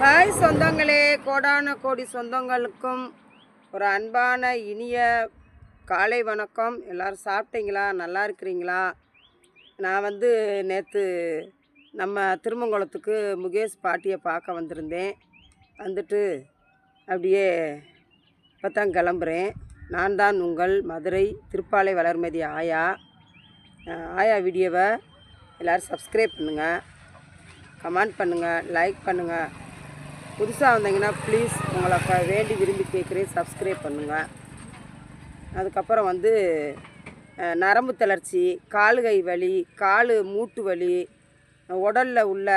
Hi சொந்தங்களே, கோடான கோடி சொந்தங்களுக்கும் ஒரு அன்பான இனிய காலை வணக்கம். எல்லோரும் சாப்பிட்டீங்களா? நல்லா இருக்கிறீங்களா? நான் நேற்று நம்ம திருமங்கலத்துக்கு முகேஷ் பாட்டியை பார்க்க வந்திருந்தேன். வந்துட்டு அப்படியே இப்போ தான் கிளம்புறேன். நான் தான் உங்கள் மதுரை திருப்பாலை வளர்மதி ஆயா. ஆயா வீடியோவை எல்லோரும் சப்ஸ்கிரைப் பண்ணுங்கள், கமெண்ட் பண்ணுங்கள், லைக் பண்ணுங்கள். புதுசாக வந்தீங்கன்னா ப்ளீஸ் உங்களை வேண்டி விரும்பி கேட்குறேன், சப்ஸ்கிரைப் பண்ணுங்கள். அதுக்கப்புறம் நரம்பு தளர்ச்சி, காலுகை வலி, கால் மூட்டு வலி, உடலில் உள்ள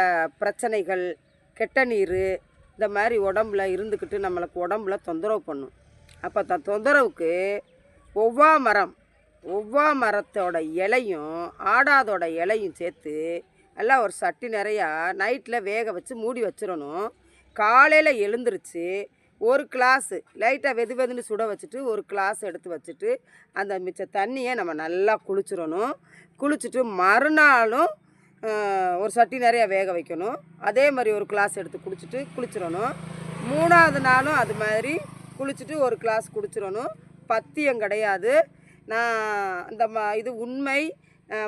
பிரச்சனைகள், கெட்ட நீர், இந்த மாதிரி உடம்புல இருந்துக்கிட்டு நம்மளுக்கு உடம்புல தொந்தரவு பண்ணும். அப்போ தொந்தரவுக்கு ஒவ்வா மரத்தோட இலையும் ஆடாதோட இலையும் சேர்த்து எல்லாம் ஒரு சட்டி நிறையா நைட்டில் வேக வச்சு மூடி வச்சிடணும். காலையில் எழுந்திரிச்சு ஒரு கிளாஸு லைட்டாக வெதுன்னு சுட வச்சுட்டு ஒரு கிளாஸ் எடுத்து வச்சுட்டு அந்த மிச்ச தண்ணியை நம்ம நல்லா குளிச்சுட்டு மறுநாளும் ஒரு சட்டி நிறையா வேக வைக்கணும். அதே மாதிரி ஒரு கிளாஸ் எடுத்து குளிச்சிடணும். 3ஆவது நாளும் அது மாதிரி குளிச்சுட்டு ஒரு கிளாஸ் குடிச்சிடணும். பத்தியம் கிடையாது. நான் இந்த இது உண்மை.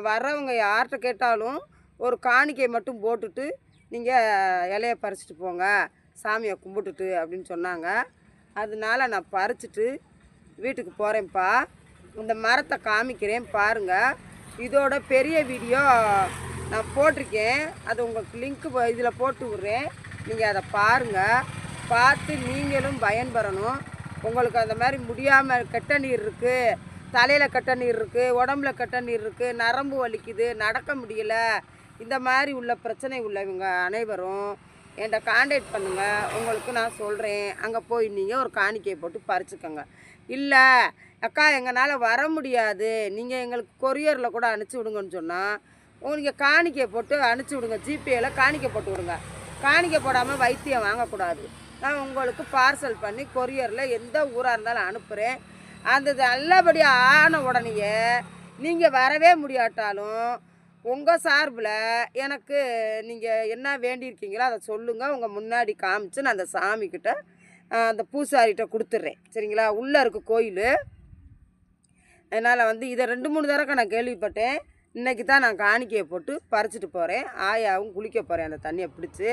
வர்றவங்க யார்கிட்ட கேட்டாலும் ஒரு காணிக்கை மட்டும் போட்டுட்டு நீங்கள் இலையை பறிச்சுட்டு போங்க, சாமியை கும்பிட்டுட்டு அப்படின்னு சொன்னாங்க. அதனால நான் பறிச்சுட்டு வீட்டுக்கு போகிறேன்ப்பா. இந்த மரத்தை காமிக்கிறேன் பாருங்கள். இதோட பெரிய வீடியோ நான் போட்டிருக்கேன், அது உங்களுக்கு லிங்க்கு இதில் போட்டு விட்றேன். நீங்கள் அதை பாருங்கள். பார்த்து நீங்களும் பயன்பெறணும். உங்களுக்கு அந்த மாதிரி முடியாமல் கெட்ட நீர் இருக்குது, தலையில் கெட்ட நீர் இருக்குது, உடம்புல கெட்ட நீர் இருக்குது, நரம்பு வலிக்குது, நடக்க முடியல, இந்த மாதிரி உள்ள பிரச்சனை உள்ளவங்க அனைவரும் என்கிட்ட கான்டாக்ட் பண்ணுங்கள். உங்களுக்கு நான் சொல்கிறேன். அங்கே போய் நீங்கள் ஒரு காணிக்கையை போட்டு பறிச்சுக்கோங்க. இல்லை அக்கா எங்களால் வர முடியாது, நீங்கள் எங்களுக்கு கொரியரில் கூட அனுப்பிச்சி விடுங்கன்னு சொன்னால் நீங்கள் காணிக்கையை போட்டு அனுப்பிச்சி விடுங்க. ஜிபேயில் காணிக்கை போட்டு விடுங்க. காணிக்கை போடாமல் வைத்தியம் வாங்கக்கூடாது. நான் உங்களுக்கு பார்சல் பண்ணி கொரியரில் எந்த ஊராக இருந்தாலும் அனுப்புகிறேன். அந்த நல்லபடியாக ஆன உடனேயே நீங்கள் வரவே முடியாட்டாலும் உங்கள் சார்பில் எனக்கு நீங்கள் என்ன வேண்டியிருக்கீங்களோ அதை சொல்லுங்கள். உங்கள் முன்னாடி காமிச்சு நான் அந்த சாமிக்கிட்ட அந்த பூசாரிகிட்ட கொடுத்துட்றேன். சரிங்களா? உள்ளே இருக்க கோயில். அதனால் இதை 2-3 தடவை நான் கேள்விப்பட்டேன். இன்றைக்கி தான் நான் காணிக்கையை போட்டு பறிச்சிட்டு போகிறேன். ஆயாவும் குளிக்க போகிறேன் அந்த தண்ணியை பிடிச்சி.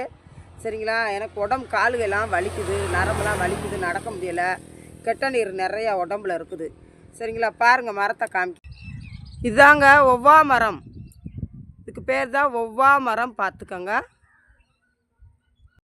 சரிங்களா? எனக்கு உடம்பு காலுகெல்லாம் வலிக்குது, நரம்பெல்லாம் வலிக்குது, நடக்க முடியலை, கெட்ட நீர் நிறையா உடம்புல இருக்குது. சரிங்களா? பாருங்கள் மரத்தை இதுதாங்க ஒவ்வா மரம். இதுக்கு பேர் தான் ஒவ்வா மரம். பார்த்துக்கோங்க.